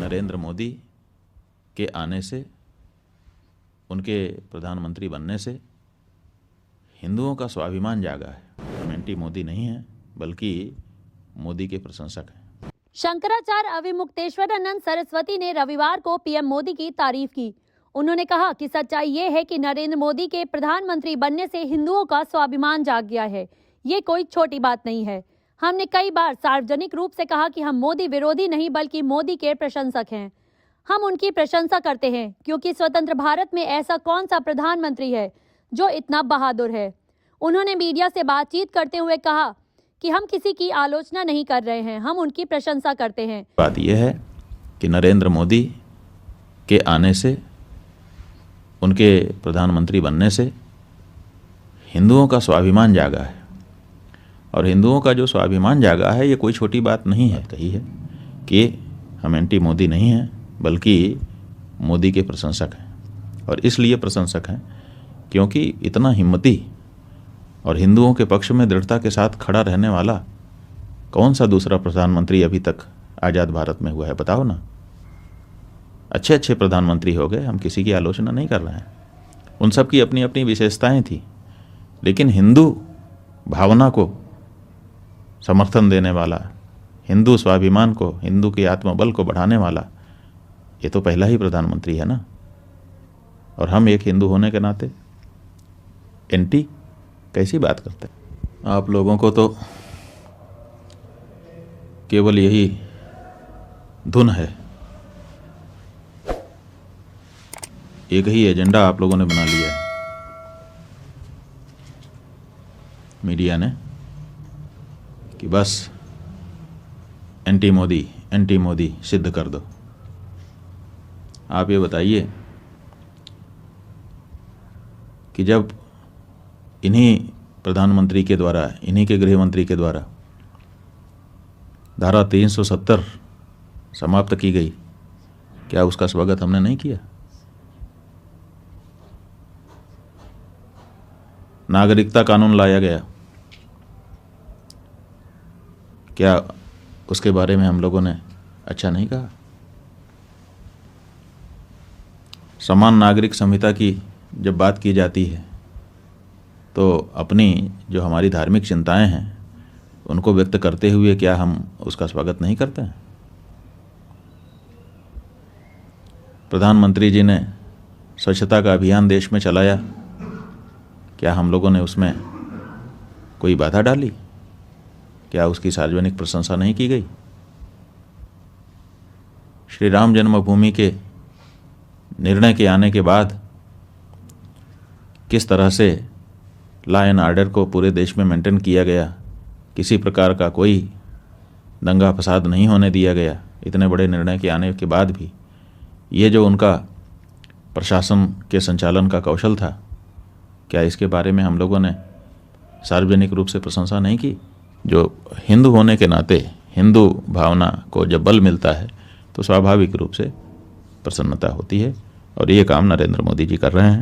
नरेंद्र मोदी के आने से, उनके प्रधानमंत्री बनने से हिंदुओं का स्वाभिमान जागा है। हम एंटी मोदी नहीं हैं, बल्कि मोदी के प्रशंसक हैं। शंकराचार्य अविमुक्तेश्वरानंद सरस्वती ने रविवार को पीएम मोदी की तारीफ की। उन्होंने कहा कि सच्चाई ये है कि नरेंद्र मोदी के प्रधानमंत्री बनने से हिंदुओं का स्वाभिमान जाग गया है। ये कोई छोटी बात नहीं है। हमने कई बार सार्वजनिक रूप से कहा कि हम मोदी विरोधी नहीं बल्कि मोदी के प्रशंसक हैं। हम उनकी प्रशंसा करते हैं क्योंकि स्वतंत्र भारत में ऐसा कौन सा प्रधानमंत्री है जो इतना बहादुर है। उन्होंने मीडिया से बातचीत करते हुए कहा कि हम किसी की आलोचना नहीं कर रहे हैं, हम उनकी प्रशंसा करते हैं। बात यह है कि नरेंद्र मोदी के आने से, उनके प्रधानमंत्री बनने से हिंदुओं का स्वाभिमान जागा है। और हिंदुओं का जो स्वाभिमान जागा है, ये कोई छोटी बात नहीं है। कही है कि हम एंटी मोदी नहीं हैं, बल्कि मोदी के प्रशंसक हैं। और इसलिए प्रशंसक हैं क्योंकि इतना हिम्मती और हिंदुओं के पक्ष में दृढ़ता के साथ खड़ा रहने वाला कौन सा दूसरा प्रधानमंत्री अभी तक आज़ाद भारत में हुआ है, बताओ ना। अच्छे अच्छे प्रधानमंत्री हो गए, हम किसी की आलोचना नहीं कर रहे हैं, उन सब की अपनी अपनी विशेषताएं थी, लेकिन हिंदू भावना को समर्थन देने वाला, हिंदू स्वाभिमान को, हिंदू के आत्मबल को बढ़ाने वाला, ये तो पहला ही प्रधानमंत्री है ना। और हम एक हिंदू होने के नाते एंटी कैसी बात करते हैं? आप लोगों को तो केवल यही धुन है, एक ही एजेंडा आप लोगों ने बना लिया है मीडिया ने कि बस एंटी मोदी सिद्ध कर दो। आप ये बताइए कि जब इन्हीं प्रधानमंत्री के द्वारा, इन्हीं के गृह मंत्री के द्वारा धारा 370 समाप्त की गई, क्या उसका स्वागत हमने नहीं किया? नागरिकता कानून लाया गया, क्या उसके बारे में हम लोगों ने अच्छा नहीं कहा? समान नागरिक संहिता की जब बात की जाती है तो अपनी जो हमारी धार्मिक चिंताएं हैं उनको व्यक्त करते हुए क्या हम उसका स्वागत नहीं करते हैं? प्रधानमंत्री जी ने स्वच्छता का अभियान देश में चलाया, क्या हम लोगों ने उसमें कोई बाधा डाली? क्या उसकी सार्वजनिक प्रशंसा नहीं की गई? श्री राम जन्मभूमि के निर्णय के आने के बाद किस तरह से लॉ एंड ऑर्डर को पूरे देश में मेंटेन किया गया, किसी प्रकार का कोई दंगा फसाद नहीं होने दिया गया, इतने बड़े निर्णय के आने के बाद भी ये जो उनका प्रशासन के संचालन का कौशल था, क्या इसके बारे में हम लोगों ने सार्वजनिक रूप से प्रशंसा नहीं की? जो हिंदू होने के नाते हिंदू भावना को जब बल मिलता है तो स्वाभाविक रूप से प्रसन्नता होती है, और ये काम नरेंद्र मोदी जी कर रहे हैं।